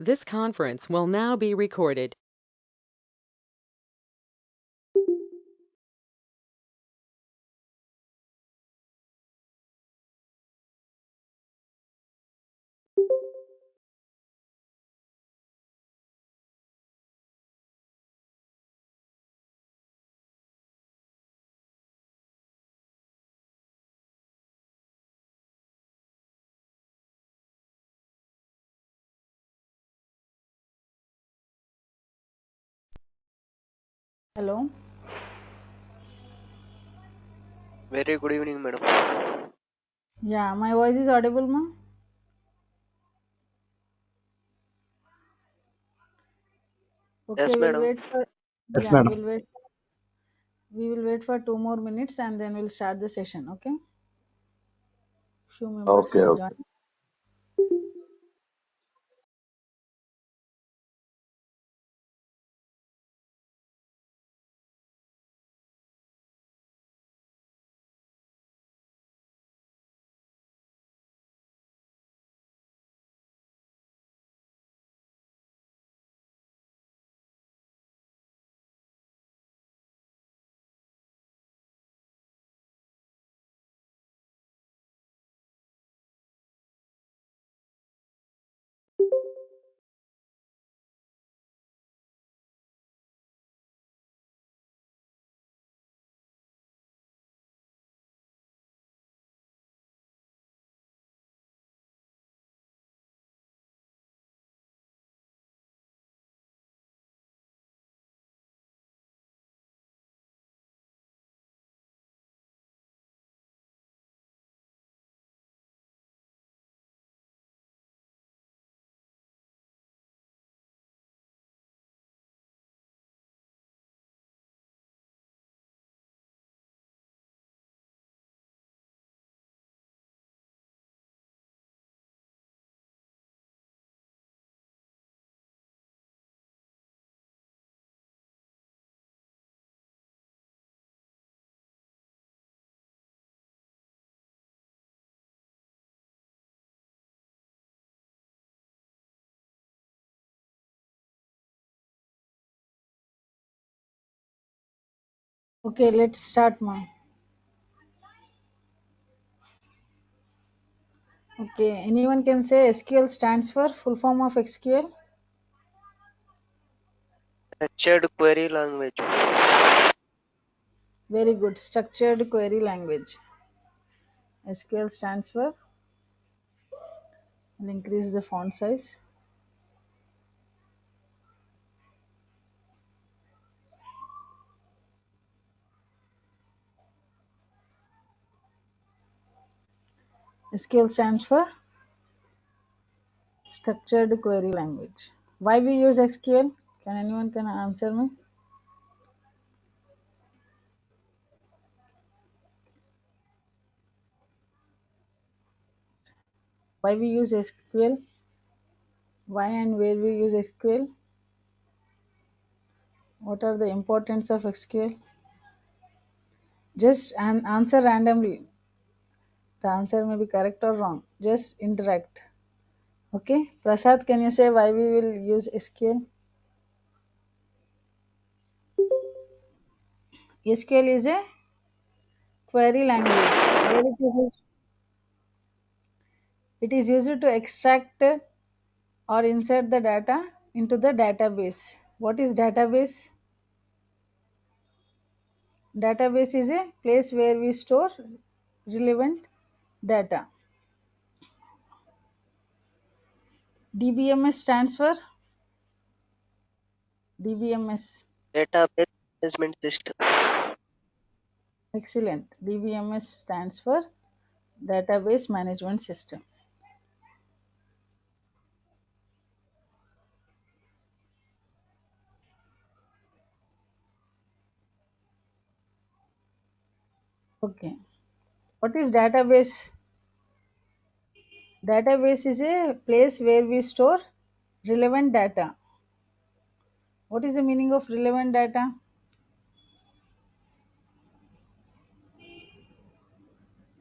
This conference will now be recorded. Hello. Very good evening, madam. Yeah, my voice is audible, ma? Okay, Yes, we'll madam. wait for Yes, yeah, madam. we will wait for 2 more minutes and then we'll start the session, okay? Few members Okay, will join. okay. Okay, let's start, ma. Okay, anyone can say SQL stands for full form of SQL? Structured query language. Very good. Structured query language. SQL stands for, and increase the font size. SQL stands for structured query language. Why we use SQL? Can anyone can answer me? Why we use SQL? Why and where we use SQL? What are the importance of SQL? Just an answer randomly. The answer may be correct or wrong. Just interact. Okay. Prasad, can you say why we will use SQL? SQL is a query language where it is used to extract or insert the data into the database. What is database? Database is a place where we store relevant data. DBMS stands for DBMS. Database management system. Excellent. DBMS stands for Database Management System. Okay. What is database? Database is a place where we store relevant data. What is the meaning of relevant data?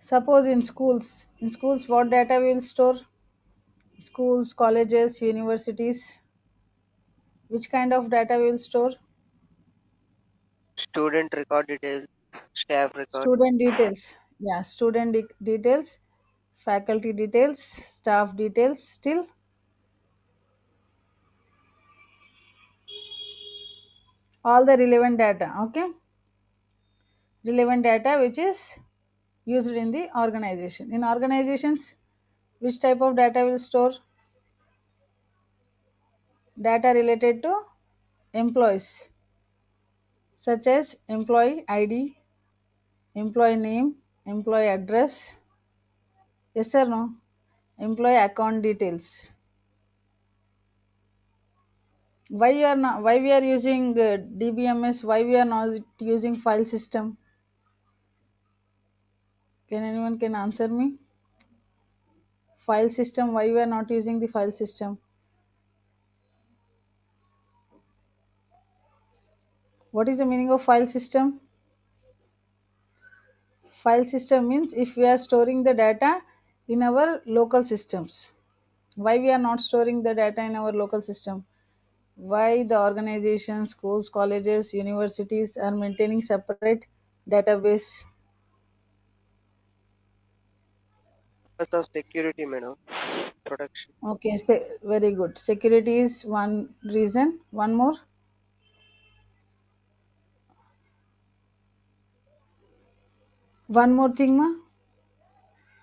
Suppose in schools what data we will store? schools, colleges, universities. Which kind of data we will store? Student record details, staff record, Student details. Yeah, student details, faculty details, staff details. Still, all the relevant data. Okay, relevant data which is used in the organization. In organizations, which type of data will store? Data related to employees, such as employee ID, employee name, employee address. Yes or no? Employee account details. Why you are not? Why we are using DBMS? Why we are not using file system? Can anyone can answer me? File system. Why we are not using the file system? What is the meaning of file system? File system means if we are storing the data in our local systems. Why we are not storing the data in our local system? Why the organizations, schools, colleges, universities are maintaining separate database? purpose of security, madam. Protection. Okay, very good. Security is one reason. One more. One more thing, ma.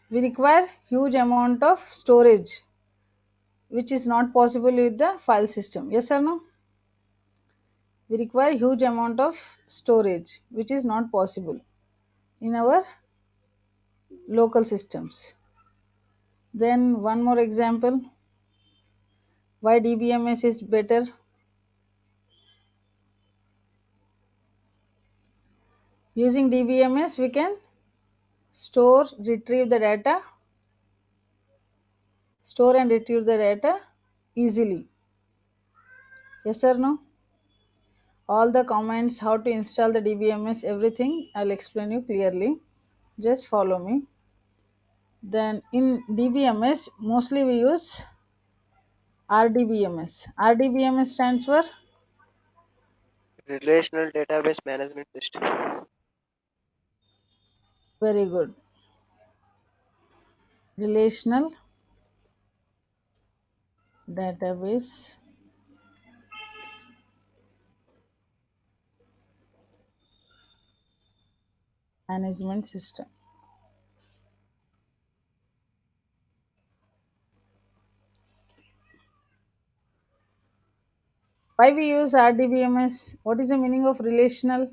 We require huge amount of storage, which is not possible with the file system. Yes or no? We require huge amount of storage, which is not possible in our local systems. Then one more example. Why DBMS is better? Using DBMS, we can store, retrieve the data, store and retrieve the data easily. Yes or no? All the comments, how to install the DBMS, everything I'll explain you clearly. Just follow me. Then in DBMS, mostly we use RDBMS. RDBMS stands for Relational database management system. very good. Relational database management system. Why we use RDBMS? What is the meaning of relational?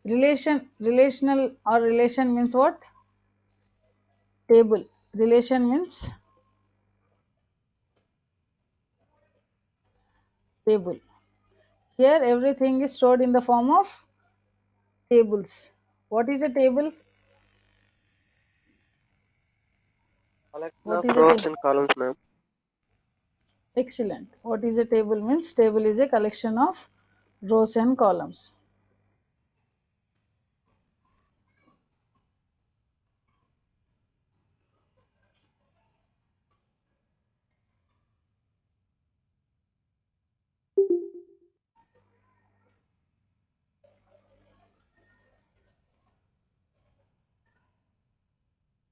Relational or relation means what? Table. Relation means table. Here everything is stored in the form of tables. What is a table? Collection What of is a rows table? and columns, ma'am. Excellent. What is a table means? Table is a collection of rows and columns.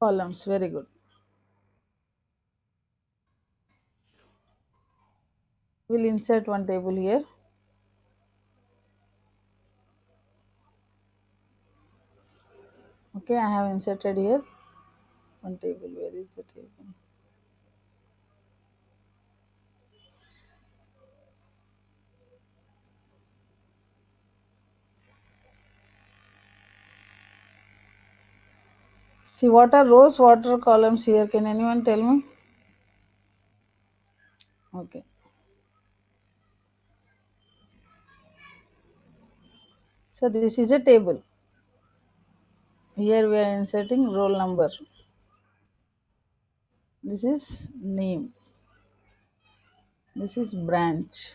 Columns. Very good. We'll insert one table here. Okay, I have inserted here one table. Where is the table? See what are rows, what are columns here? Can anyone tell me? Okay. So this is a table. Here we are inserting roll number. This is name. This is branch.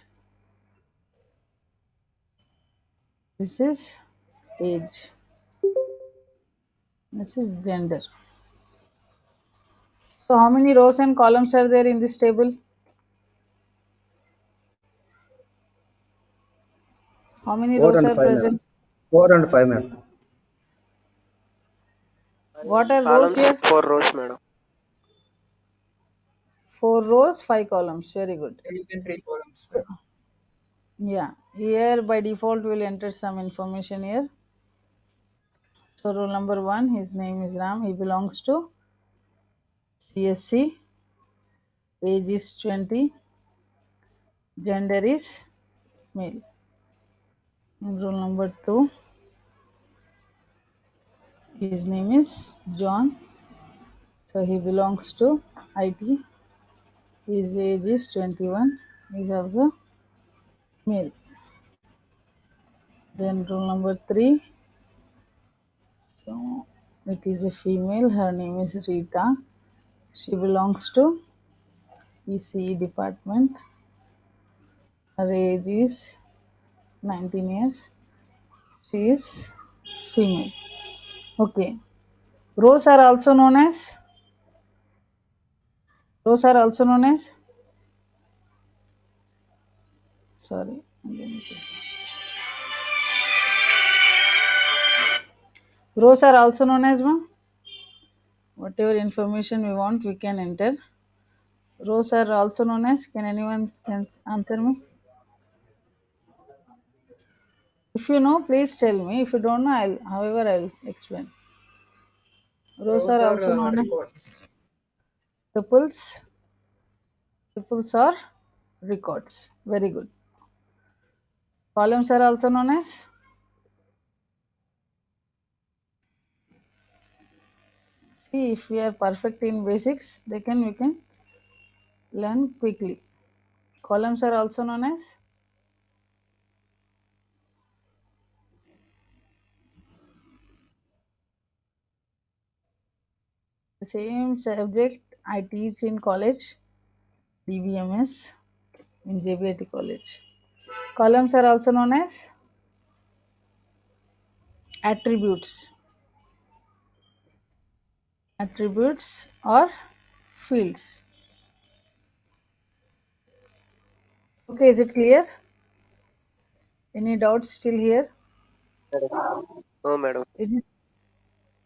This is age. This is gender. So how many rows and columns are there in this table? How many 4 rows and are 5, ma'am. present? 4 and 5, ma'am. What are rows Columns, here? 4 rows, madam. 4 rows, 5 columns. Very good. Using 3 columns, ma'am. Yeah, here by default we'll enter some information here. So roll number 1, his name is Ram. He belongs to CSE. Age is 20. Gender is male. And roll number 2, his name is John. So he belongs to IT. His age is 21. He is also male. Then roll number 3. So it is a female. Her name is Rita. She belongs to ECE department. Her age is 19 years. She is female. Okay. Rows are also known as sorry. Rows are also known as whatever information we want we can enter. Rows are also known as, can anyone answer me? If you know, please tell me. If you don't know, I'll explain. Rows Rows are are also known as records. tuples. Tuples are records. Very good. Columns are also known as see if we are perfect in basics, we can learn quickly. Columns are also known as the same subject I teach in college, DBMS in JBIT college. Columns are also known as attributes. Attributes or fields. Okay, is it clear? Any doubts still here? No, madam. It is,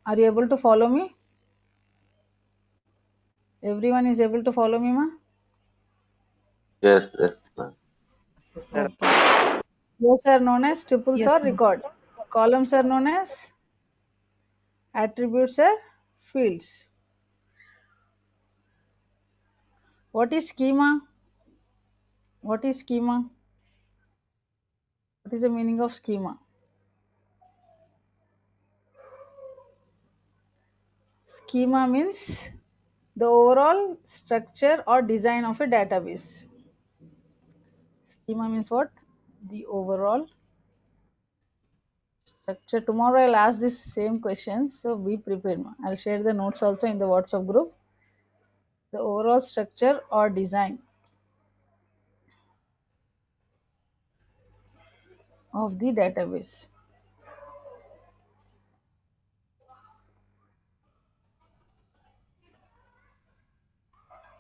are you able to follow me? Everyone is able to follow me, ma? Yes, yes, ma'am. Yes, ma'am. Okay. Rows are known as tuples Yes, or ma'am. record. Columns are known as attributes or fields. What is schema? What is schema? What is the meaning of schema? Schema means the overall structure or design of a database. Schema means what? The overall structure. Tomorrow I'll ask this same question, so be prepared. I'll share the notes also in the WhatsApp group. The overall structure or design of the database.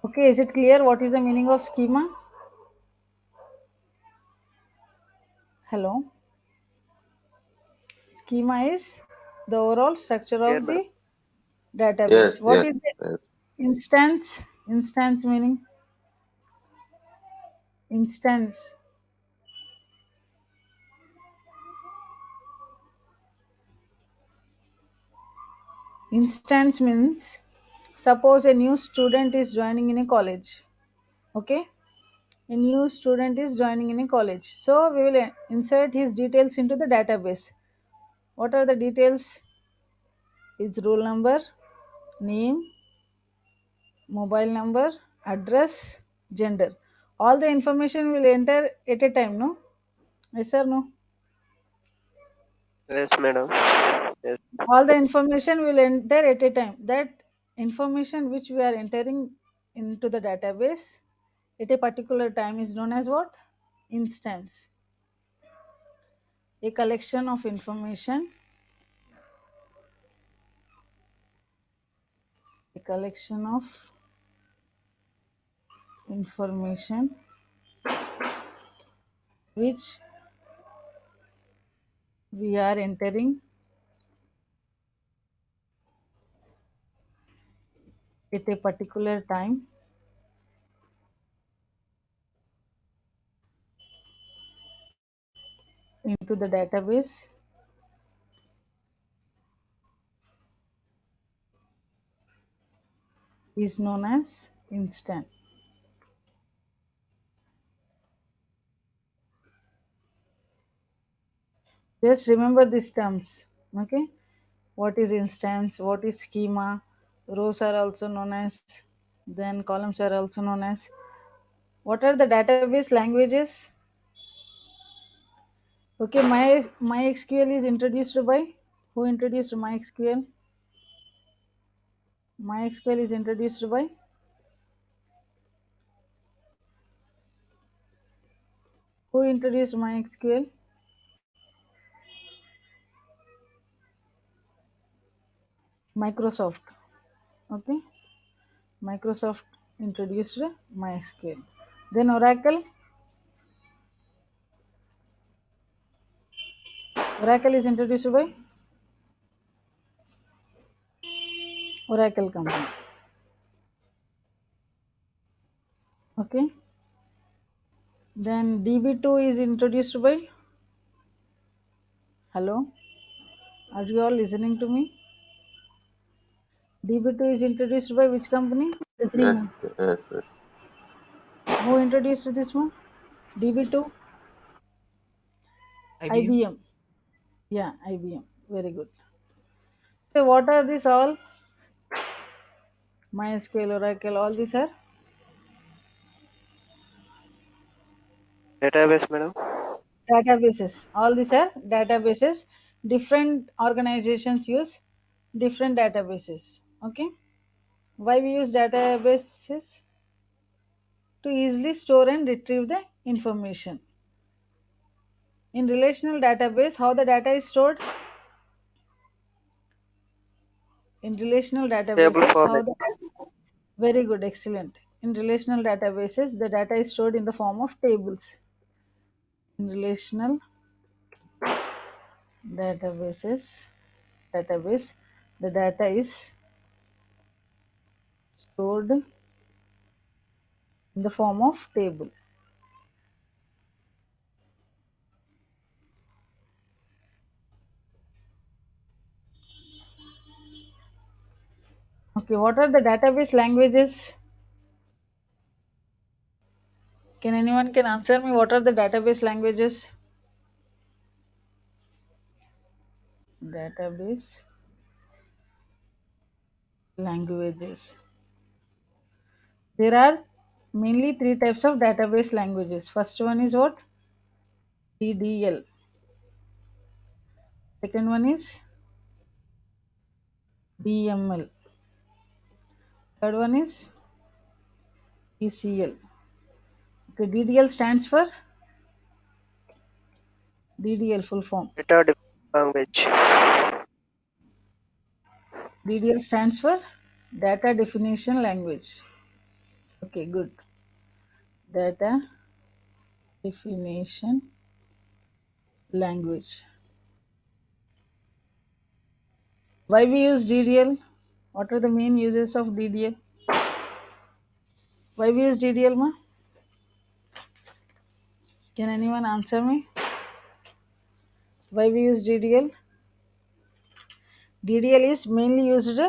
Okay, is it clear what is the meaning of schema? Hello. Schema is the overall structure Clear, of madam. the database. Yes, What yes, is the yes. instance? Instance meaning instance. Instance means suppose a new student is joining in a college. Okay, a new student is joining in a college. So we will insert his details into the database. What are the details? His roll number, name, mobile number, address, gender. All the information will enter at a time, no? Yes or no? Yes, madam. Yes. All the information will enter at a time. That information which we are entering into the database at a particular time is known as what? Instance. A collection of information, a collection of information which we are entering at a particular time into the database is known as instance. Just remember these terms. Okay, what is instance, what is schema, rows are also known as, then columns are also known as. What are the database languages? Okay, MySQL is introduced by, who introduced MySQL? MySQL is introduced by, who introduced MySQL? Microsoft. Okay, Microsoft introduced MySQL. Then Oracle is introduced by Oracle company. Okay, then DB2 is introduced by, hello, are you all listening to me? DB2 is introduced by which company? Yes, yes, yes. Who introduced this one? DB2? IBM. Yeah, IBM. Very good. So what are these all? MySQL, Oracle, all these are Database, madam. databases. All these are databases. Different organizations use different databases. Okay. Why we use databases? To easily store and retrieve the information. In relational database, how the data is stored? In relational Table databases, how format. the, very good, excellent. In relational databases, the data is stored in the form of tables. In relational database, the data is stored in the form of table. Okay, what are the database languages? Can anyone can answer me? What are the database languages? Database languages. There are mainly three types of database languages. First one is what? DDL. Second one is DML. Third one is ECL. Okay, DDL stands for, DDL full form. Data language. DDL stands for data definition language. Okay, good. Data definition language. Why we use DDL? What are the main uses of DDL? Why we use DDL, ma? Can anyone answer me? Why we use DDL? DDL is mainly used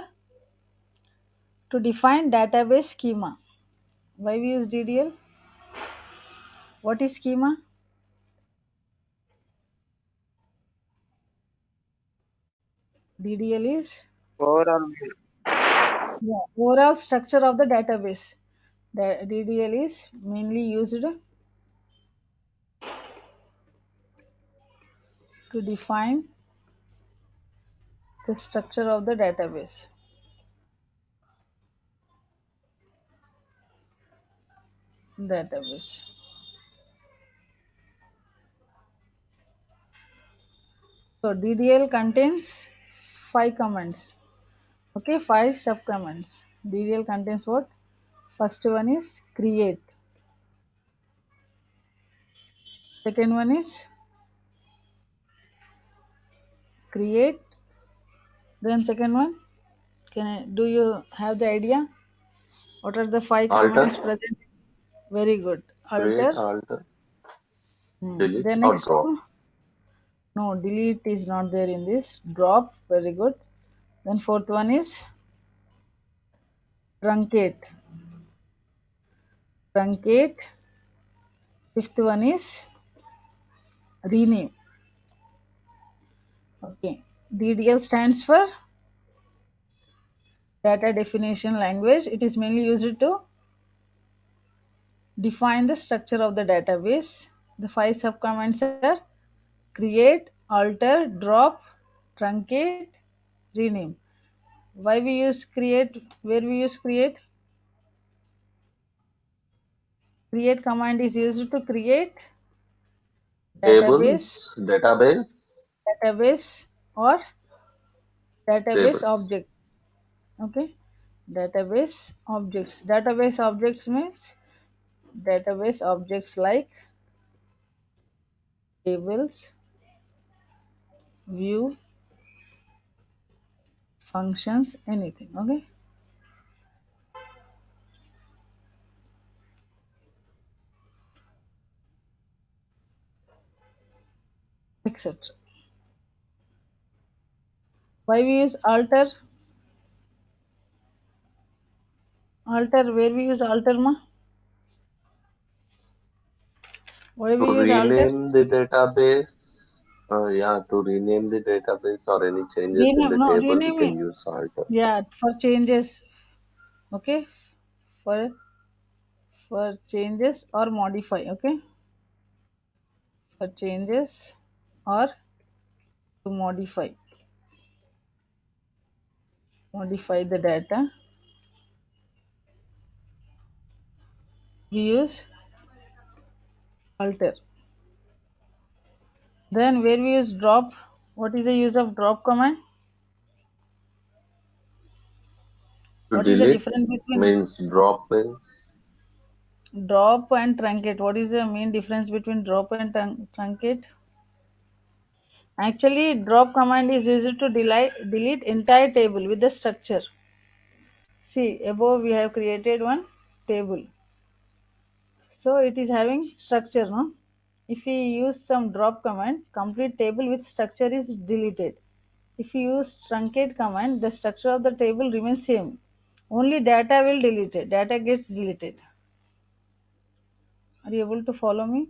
to define database schema. Why we use DDL? What is schema? DDL is, Overall, yeah, overall structure of the database. The DDL is mainly used to define the structure of the database. So DDL contains 5 commands. Okay, 5 subcommands. DDL contains what? First one is create. Second one is create. Then second one, do you have the idea? What are the 5 Alter, commands present? Very good. create, Alter. alter, delete, Then or next drop. one, no, delete is not there in this. Drop, very good. Then fourth one is truncate. Truncate. Fifth one is rename. Okay. DDL stands for data definition language. It is mainly used to define the structure of the database. The 5 subcommands are create, alter, drop, truncate, rename. Why we use create? Where we use create? Create command is used to create database, Tables, database, database or database tables. object. Okay, database objects. Database objects means database objects like tables, view, functions, anything. Okay, etc. Why we use alter? Alter, where we use alter ma? Why To we use alter? rename the database, yeah, to rename the database or any changes in Rename, the no, table, we can renaming. use alter. Yeah, for changes. Okay, for changes or modify. Okay, for changes or to modify the data, we use alter. Then where we use drop, what is the use of drop command? To What is the delete difference between means drop means, drop and truncate? What is the main difference between drop and truncate? Actually, drop command is used to delete entire table with the structure. See, above we have created one table. So it is having structure, no? If we use some drop command, complete table with structure is deleted. If you use truncate command, the structure of the table remains same. Only data will deleted. Data gets deleted. Are you able to follow me?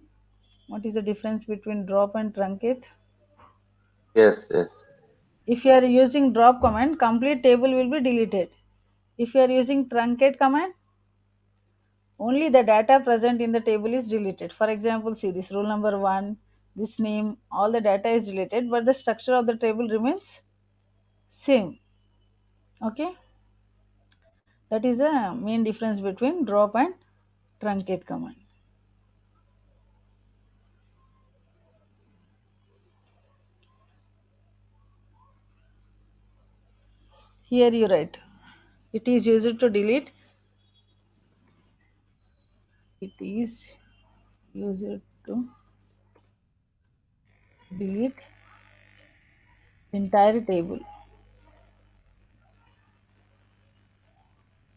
What is the difference between drop and truncate? yes, yes, If you are using drop command, complete table will be deleted. If you are using truncate command, only the data present in the table is deleted. For example, see this roll number 1, this name, all the data is deleted, but the structure of the table remains same. Okay, that is the main difference between drop and truncate command. Here you write, it is used to delete. It is used to delete entire table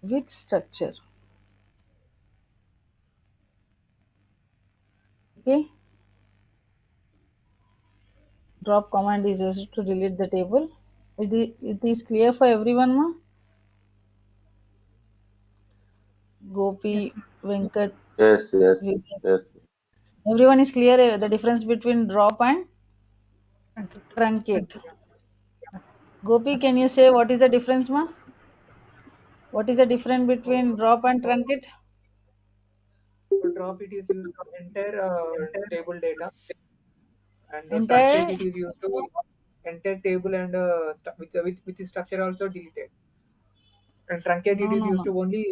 with structure. Okay, drop command is used to delete the table. It is clear for everyone, ma? Yes, Gopi, Venkat, yes, yes, Vivek. yes. Everyone is clear the difference between drop and truncate. truncate. Truncate. Yeah. Gopi, can you say what is the difference, ma? What is the difference For, between drop and truncate? for drop, it is used to enter table data, and truncate Entire it is used to enter table and with the structure also deleted. And truncate it no is no used no to only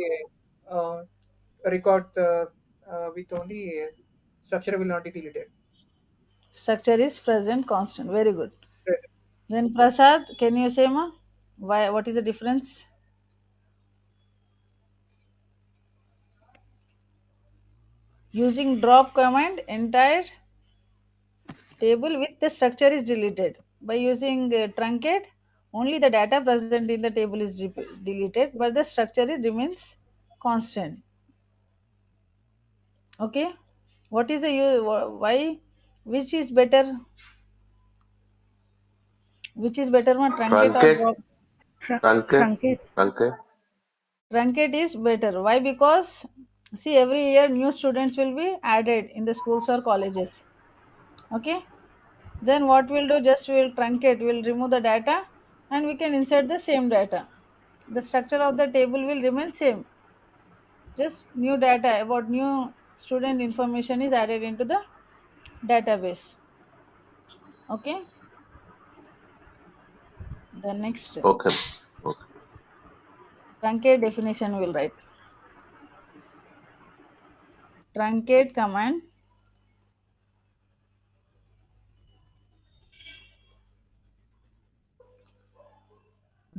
record with only structure will not be deleted. structure is present constant. Very good. Present. Then Prasad, can you say, ma? Why? What is the difference? Using drop command, entire table with the structure is deleted. By using truncate, only the data present in the table is deleted, but the structure remains constant. Okay, what is the why? Which is better? Which is better one, truncate or Truncate, drop? truncate, Truncate. truncate. Truncate is better. Why? Because see, every year new students will be added in the schools or colleges. Okay. Then what we'll do? Just we'll truncate. We'll remove the data, and we can insert the same data. The structure of the table will remain same. Just new data about new student information is added into the database. Okay. The next Okay. Okay. truncate definition will write. Truncate command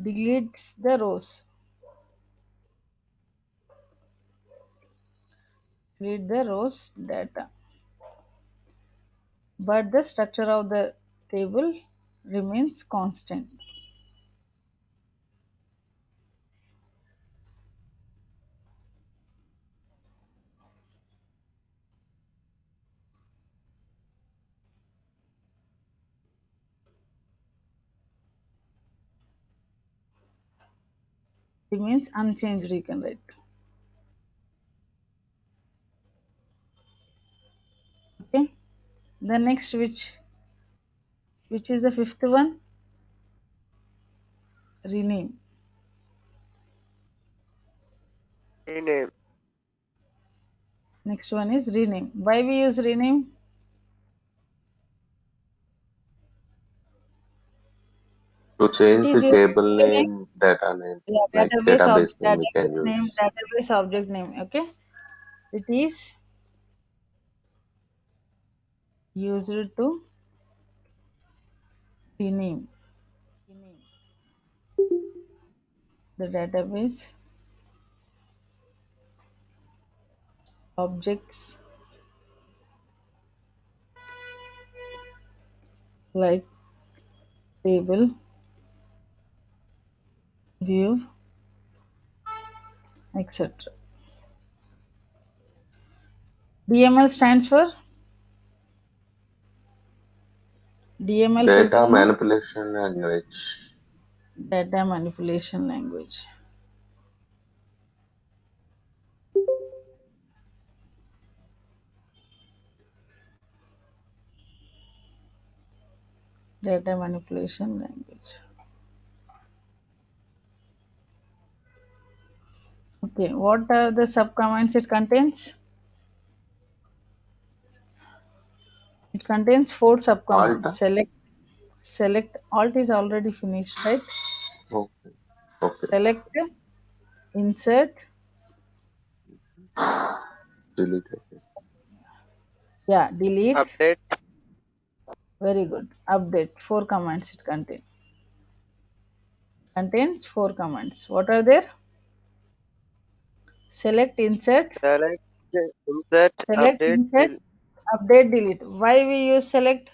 deletes the rows. Delete the rows data, but the structure of the table remains constant. Remains unchanged, you can write. Okay. The next, which is the fifth one, rename. Rename. Next one is rename. Why we use rename? To It change is the used table to name, name, data name, yeah, like database name we can database name, use. database object name. Okay. It is used to rename the database objects like table, view, etc. DML stands for DML full Data form of manipulation language. data manipulation language. Data manipulation language. Okay, what are the subcommands it contains? It contains four Alt. subcommands. Select, alt is already finished, right? Okay. Okay. Select, insert, Deleted. yeah, delete, Update. very good. Update, four commands it contains four commands. What are there? Select, insert, Select. Insert. select, Update. insert, update, delete. Why we use select?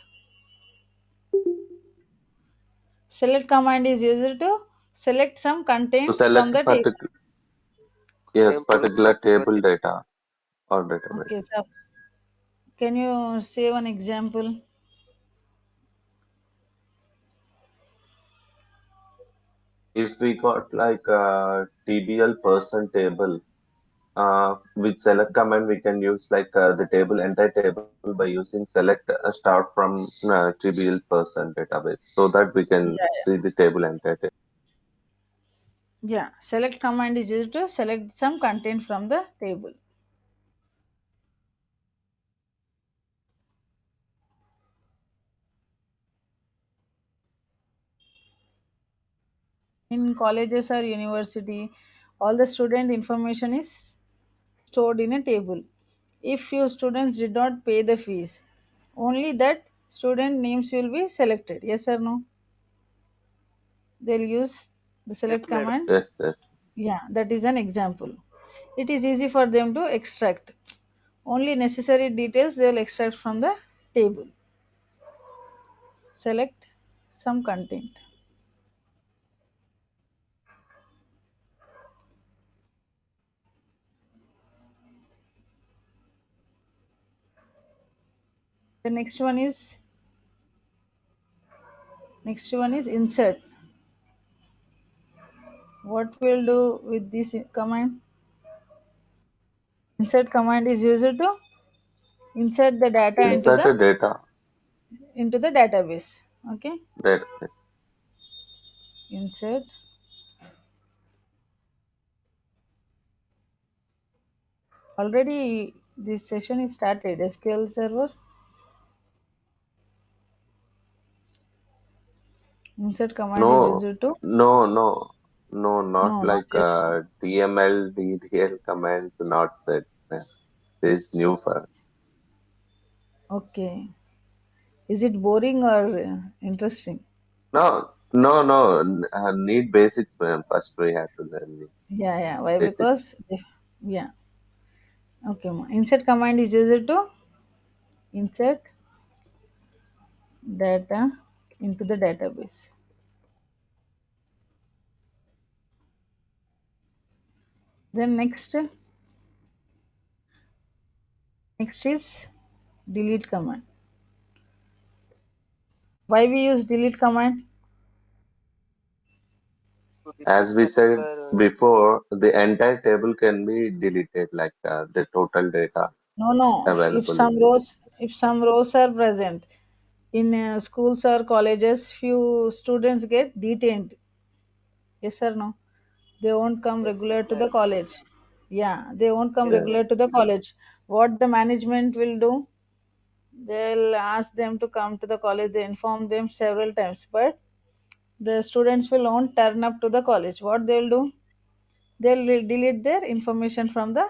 Select command is used to select some To content from select the table. yes, Table. particular table data or database. Okay, so can you say one example? If we got like a TBL person table, with select command we can use like the table entire table by using select start from TBL person database so that we can Yeah, see the table entire table. yeah. Select command is used to select some content from the table. In colleges or university, all the student information is stored in a table. If few students did not pay the fees, only that student names will be selected. Yes or no? They'll use the Yes, select madam. command. Yes, yes. Yeah, that is an example. It is easy for them to extract. Only necessary details they will extract from the table. select some content. The next one is insert. What we'll do with this command? Insert command is used to insert the data Insert a data. into the database. Okay, Database. insert. Already this session is started. SQL Server. Insert command is No, used to no, no, no, not no, not like yet. DML, DDL commands, not set. This is new for us. Okay. Is it boring or interesting? No, no, no. Need basics, man. First, we have to learn the Yeah, yeah. Why? basics. Because yeah. Okay. Insert command is used to insert data into the database. Then next is delete command. Why we use delete command? to delete As we said particular before, the entire table can be deleted, like the total data No, no. available in the. If some rows are present in schools or colleges, few students get detained. Yes or no? They won't come Yes, regular to the exactly. college. Yeah, they won't come Yes, Yeah. regular yes. to the college. What the management will do? They'll ask them to come to the college. They inform them several times, but the students will not turn up to the college. What they'll do? They'll delete their information from the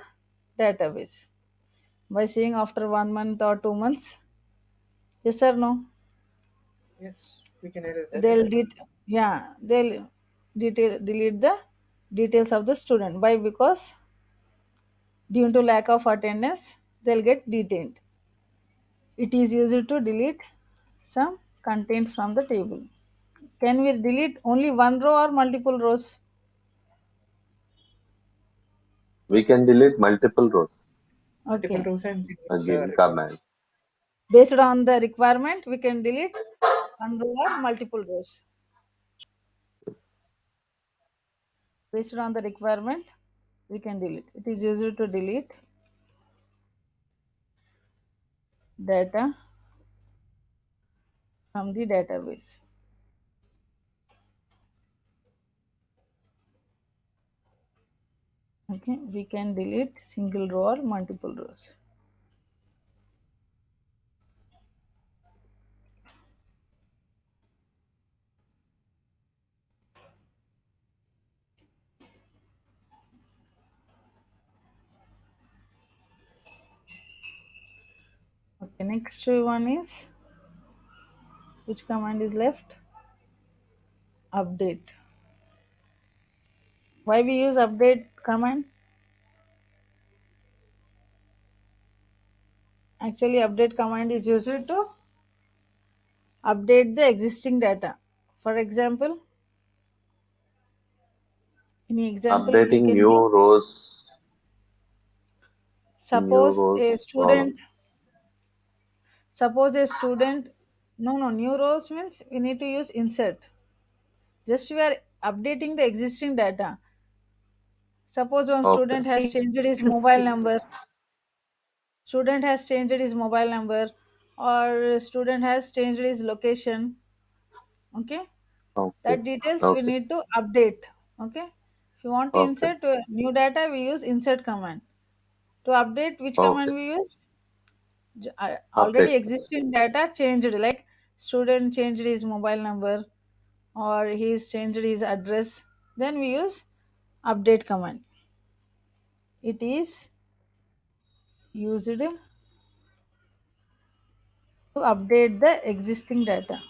database by seeing after 1 month or 2 months. Yes or no? Yes, we can erase that. They'll delete the details of the student. Why? Because due to lack of attendance, they'll get detained. It is used to delete some content from the table. Can we delete only one row or multiple rows? We can delete multiple rows Multiple Okay. rows and single giving record. command. Based on the requirement, we can delete one row or multiple rows. Based on the requirement, we can delete. It is used to delete data from the database. Okay, we can delete single row or multiple rows. Okay, next one is which command is left? Update. Why we use update command? Actually, update command is used to update the existing data. For example, any example you Updating can give? new Suppose a rows column. student, suppose a student, no, new rows means we need to use insert. Just we are updating the existing data. Suppose one Okay, student has changed his mobile number, or student has changed his location. Okay, okay, that details we okay, need to update. Okay, if you want to okay, insert new data, we use insert command. To update, which okay. command we use? Already Update. existing data changed, like student changed his mobile number or he's changed his address, then we use update command. It is used to update the existing data.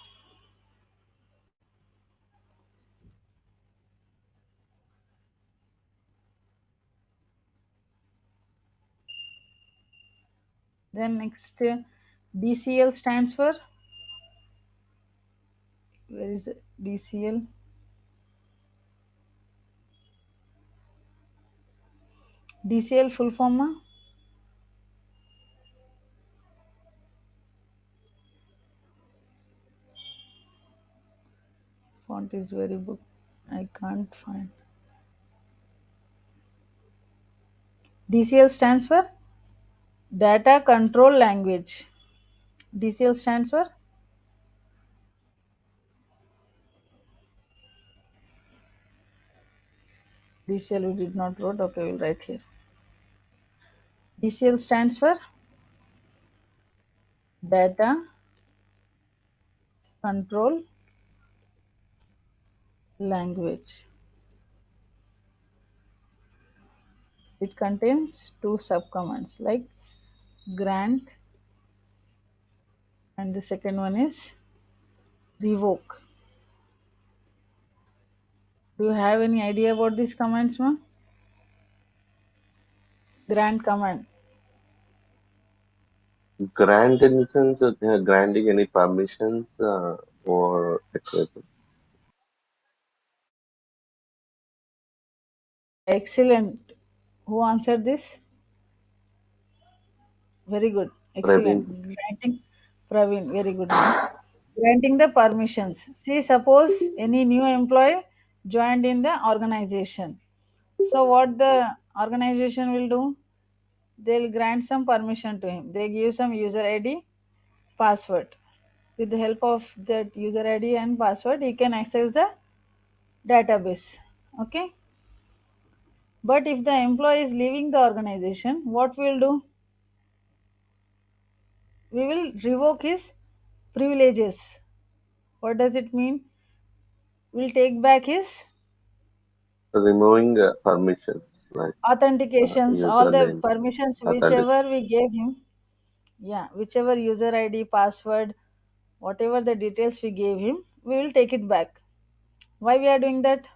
Then next, DCL stands for Where is it? DCL? DCL full form? Font is very book. I can't find. DCL stands for Data Control Language. DCL stands for DCL we did not wrote. Okay, we'll write here. DCL stands for Data Control Language. It contains two subcommands like grant and the second one is revoke. Do you have any idea about these commands, ma'am? Grant command. Grant in the sense of granting any permissions or etc. Excellent. Who answered this? Very good. Praveen. Excellent. Granting Praveen. Very good, ma'am. Granting the permissions. See, suppose any new employee joined in the organization. So what the organization will do? They'll grant some permission to him. They give some user ID, password. With the help of that user ID and password, he can access the database. Okay. But if the employee is leaving the organization, what we'll do? We will revoke his privileges. What does it mean? We'll take back his Removing permissions like authentications, all the username, permissions authentic. whichever we gave him. Yeah, whichever user ID, password, whatever the details we gave him, we will take it back. Why we are doing that?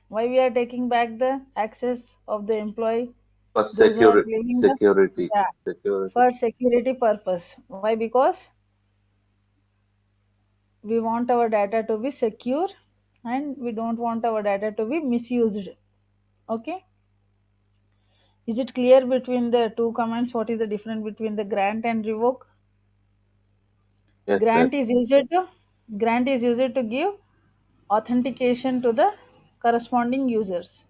Why we are taking back the access of the employee? For Those who are security, leaving the, security, yeah, security. for security purpose. Why? Because we want our data to be secure and we don't want our data to be misused. Okay. Is it clear between the two commands? What is the difference between the grant and revoke? Yes, yes. Grant is used to give authentication to the corresponding users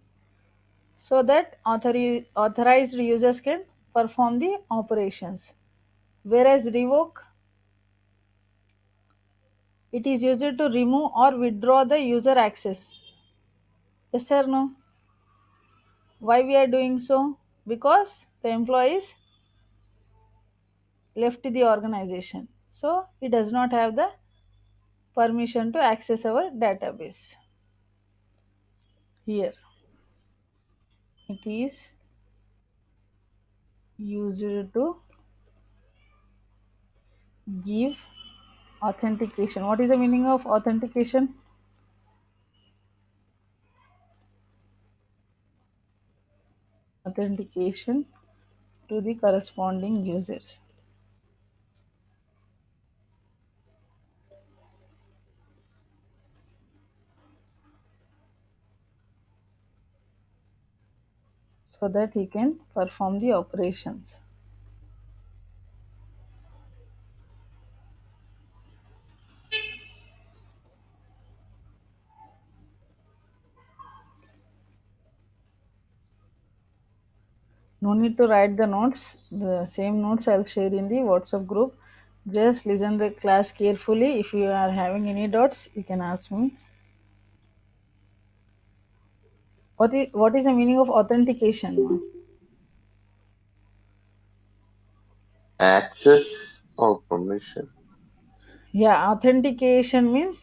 so that authorized users can perform the operations. Whereas revoke, it is used to remove or withdraw the user access. Yes or no? Why we are doing so? Because the employee is left the organization. So he does not have the permission to access our database. Here it is used to give authentication. What is the meaning of authentication? Authentication to the corresponding users. So that he can perform the operations. No need to write the notes. The same notes I'll share in the WhatsApp group. Just listen the class carefully. If you are having any doubts, you can ask me. What is the meaning of authentication, ma'am? Access or permission. Yeah, authentication means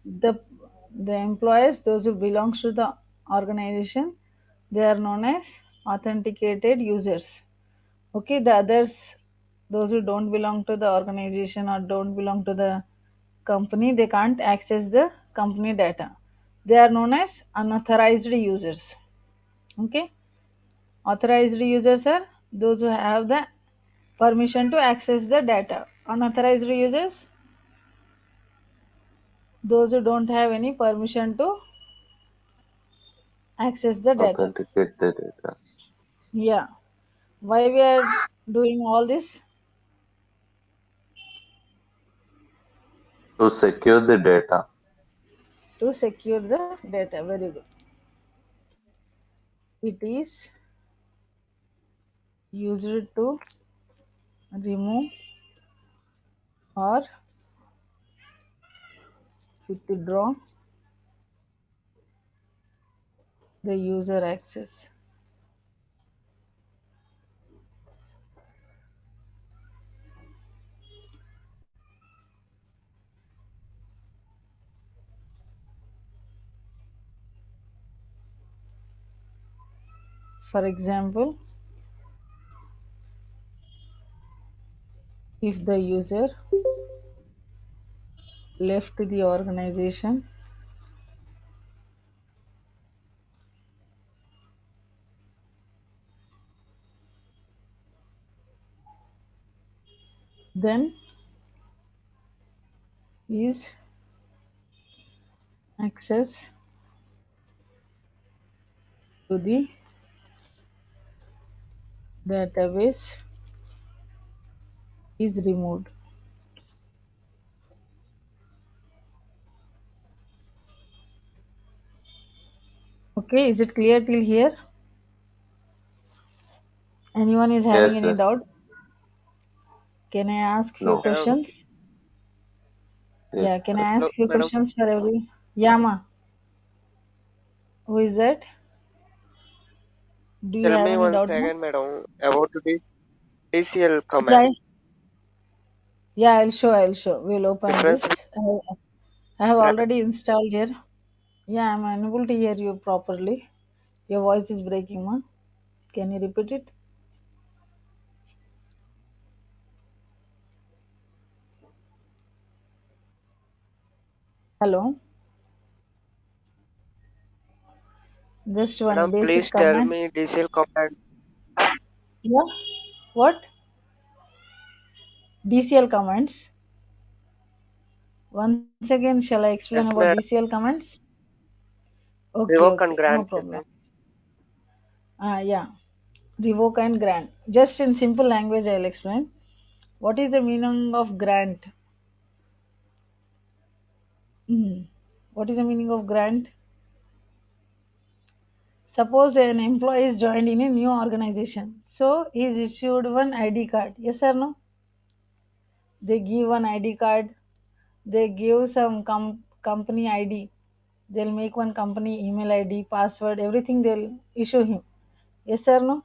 the the employees, those who belongs to the organization, they are known as authenticated users. Okay, the others, those who don't belong to the organization or don't belong to the company, they can't access the company data. They are known as unauthorized users. Okay, authorized users are those who have the permission to access the data. Unauthorized users, those who don't have any permission to access the data. Authenticate the data. Yeah. Why we are doing all this? To secure the data. To secure the data. Very good. It is used to remove or withdraw the user access. For example, if the user left the organization, then his access to the database is removed. Okay, is it clear till here? Anyone is having Yes, any yes. doubt? Can I ask few No. Madam, questions? Yes, Yeah, can I yes. hello, ask few madam. questions for every Yama? Who is that? Do you Tell have me any one doubt, ma? second, madam, about this DCL Yeah, command. yeah, I'll show. We'll open Difference this. I have grant. already installed here. Yeah, I'm unable to hear you properly. Your voice is breaking, ma. Can you repeat it? Hello? Just one Madam, basic please tell command. me DCL command. Yeah? What? DCL commands. Once again, shall I explain Yes, about madam. DCL commands? Okay, Revoke and okay, no grant. problem. Yeah, revoke and grant. Just in simple language, I'll explain. What is the meaning of grant? Hmm. What is the meaning of grant? Suppose an employee is joined in a new organization. So he is issued one ID card. Yes or no? They give one ID card. They give some company ID. They'll make one company email ID, password, everything they'll issue him. Yes or no?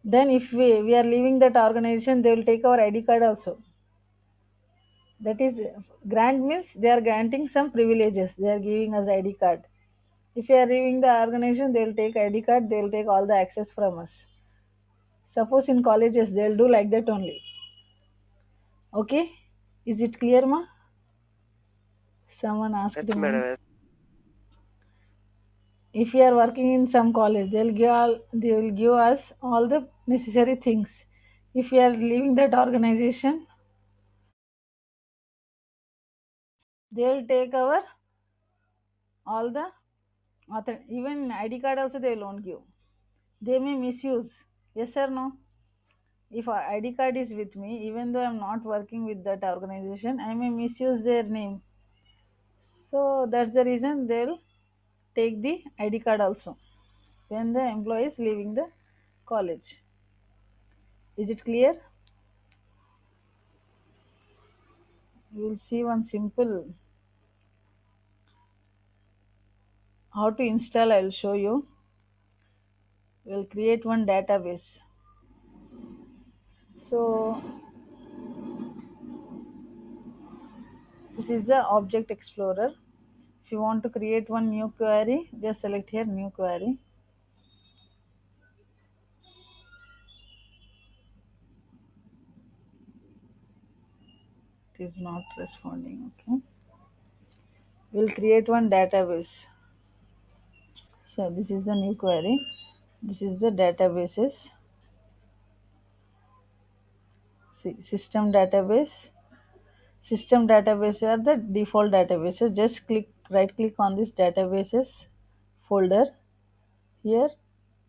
Then if we are leaving that organization, they will take our ID card also. That is, grant means they are granting some privileges. They are giving us ID card. If we are leaving the organization, they will take ID card. They will take all the access from us. Suppose in colleges, they will do like that only. Okay? Is it clear, ma? Someone asked Yes, me. madam. If we are working in some college, they will give us all the necessary things. If we are leaving that organization, they will take our all the even ID card also they won't give. They may misuse. Yes or no? If our ID card is with me, even though I'm not working with that organization, I may misuse their name. So that's the reason they'll take the ID card also when the employee is leaving the college. Is it clear? You will see one simple how to install. I will show you. We'll create one database. So this is the object explorer. If you want to create one new query, just select here new query. It is not responding. Okay. We'll create one database. So this is the new query. This is the databases. See, system database, System database are the default databases. Just right click on this databases folder. Here,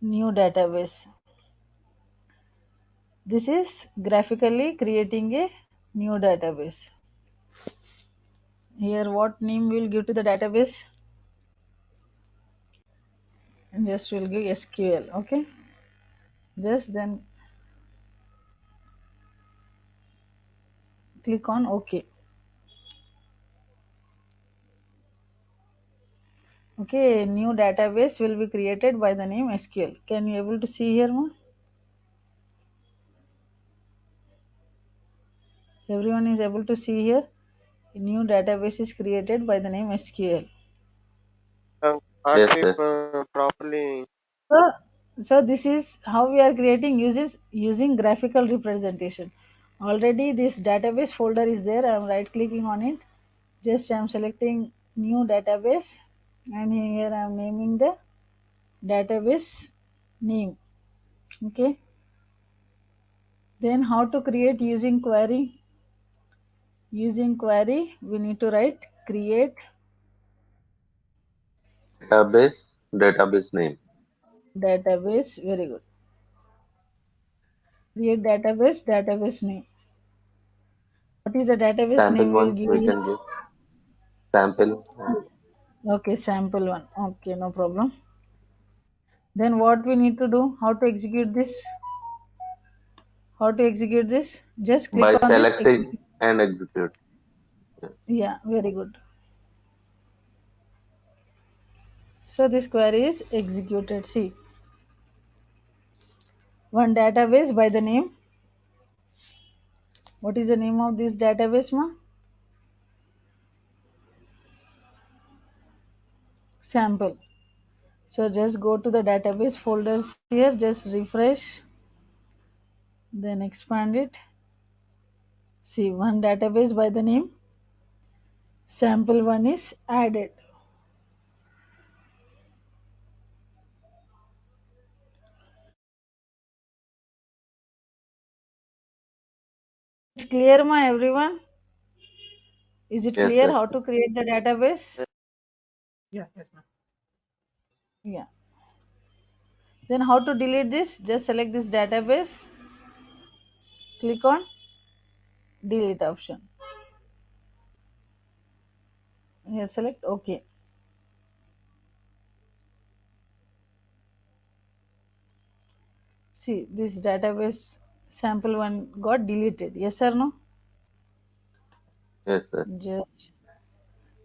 new database. This is graphically creating a new database. Here, what name we will give to the database? Just we'll give SQL. Okay. Just then click on OK. Okay, new database will be created by the name SQL. Can you able to see here, ma? Everyone is able to see here. A new database is created by the name SQL. Can't Yes, see yes. properly. So this is how we are creating using graphical representation. Already this database folder is there. I am right clicking on it. Just I am selecting new database and here I am naming the database name. Okay. Then how to create using query? Using query, we need to write create Database name. database. Very good. Create database name. What is the database Sample name we will one give we here? can give. Sample. Okay, sample one. Okay, no problem. Then what we need to do? How to execute this? How to execute this? Just click By on this. selecting and execute. Yes. Yeah, very good. So this query is executed. See, one database by the name. What is the name of this database, ma? Sample. So just go to the database folders here. Just refresh. Then expand it. See, one database by the name sample one is added. Clear, ma, everyone? Is it Yes, clear yes. how to create the database? Yeah, yes, ma'am. Yeah. Then how to delete this? Just select this database, click on delete option. Here select OK. See, this database sample one got deleted. Yes or no? Yes, yes. Just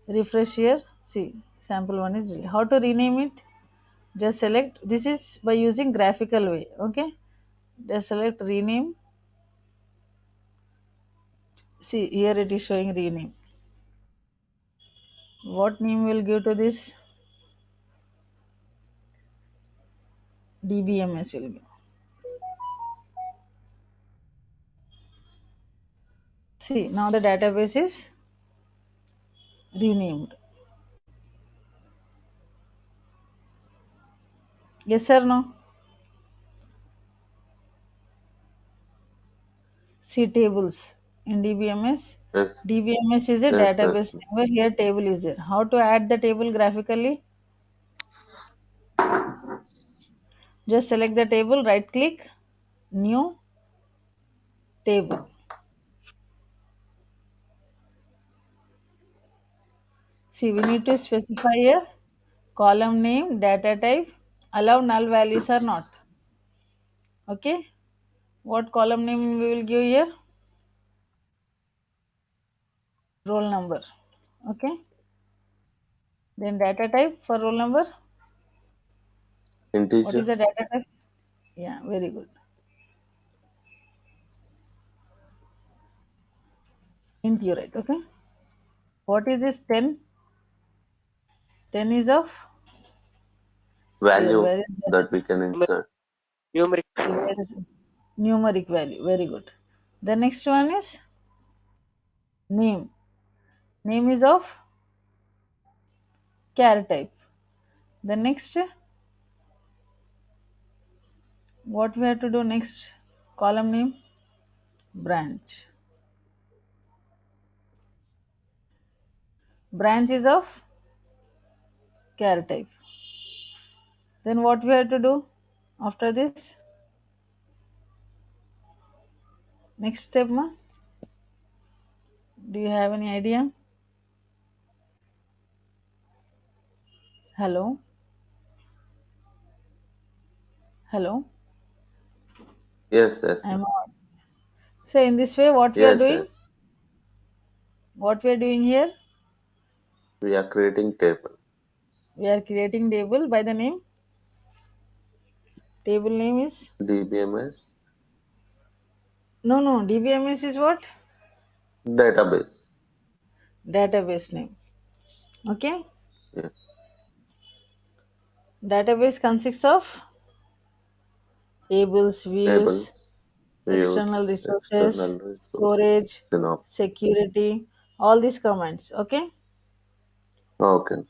refresh here. See, sample one is deleted. How to rename it? Just select. This is by using graphical way. Okay. Just select rename. See, here it is showing rename. What name will give to this? DBMS will give. See, now the database is renamed. Yes or no? See, tables in DBMS. Yes, DBMS is a yes, yes. database name, but here table is there. How to add the table graphically? Just select the table, right click, new table. See, we need to specify a column name, data type, allow null values or not. Okay. What column name we will give here? Roll number. Okay. Then data type for roll number. What is Integer. the data type? Yeah, very good. Int you write. Okay. What is this 10? 10 is of here. Value Where is that we can insert. Numeric. where is numeric value? Very good. The next one is name. Name is of char type. The next, what we have to do next? Column name branch. Branch is of char type. Then what we have to do after this? Next step, ma? Do you have any idea? Hello? Hello? Yes, yes, I'm ma'am. on. So in this way, what we are Yes, doing? yes. What we are doing here? We are creating table. We are creating table by the name. Table name is? DBMS No. DBMS is what? database. Database name. Okay. Yeah. Database consists of tables, views, Tables, views, external resources, external resources, storage, synopsis. security, all these commands. Okay. Okay.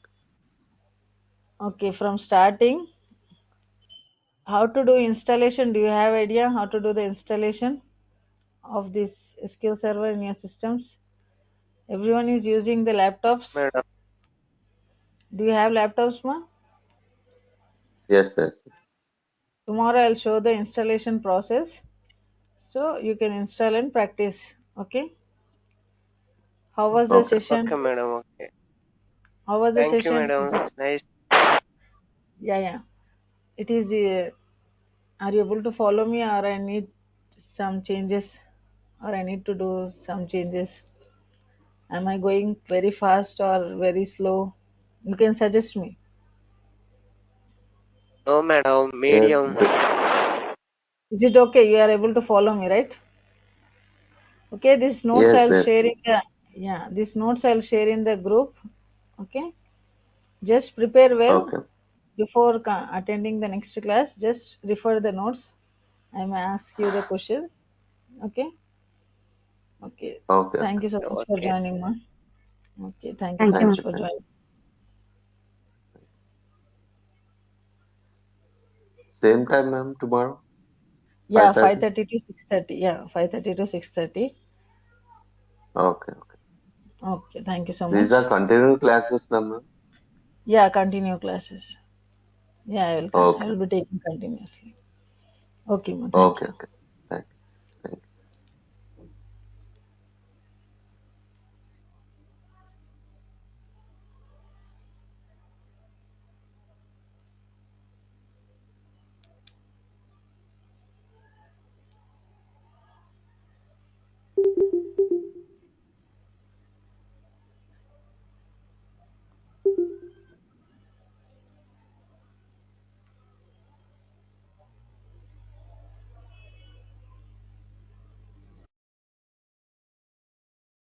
Okay. From starting, how to do installation? Do you have idea how to do the installation of this SQL server in your systems? Everyone is using the laptops. madam. Do you have laptops, ma? Yes, yes. Tomorrow I'll show the installation process. So you can install and practice. Okay. How was the Okay. Okay, session? madam. Okay. How was the Thank you, session? madam. Nice. Yeah. It is. Are you able to follow me, or I need some changes, or I need to do some changes? Am I going very fast or very slow? You can suggest me. No, madam. Yes. Medium. Is it okay? You are able to follow me, right? Okay. These notes Yes, I'll yes. share in the These notes I'll share in the group. Okay. Just prepare well Okay. before attending the next class. Just refer the notes. I may ask you the questions. Okay. Okay. Okay. Okay. Thank you so much for Okay. joining, ma. Okay. Thank you so Thank much you. for Thank joining. you. Same time, ma'am, tomorrow, Yeah, 5:30. 5:30 to 6:30. Yeah, 5:30 to 6:30. Okay. Okay. Okay. Thank you so These much. are continuing classes, now, ma'am. Yeah, continue classes. Yeah, I Okay. will be taking continuously. Okay, ma. Thank Okay. you. Okay.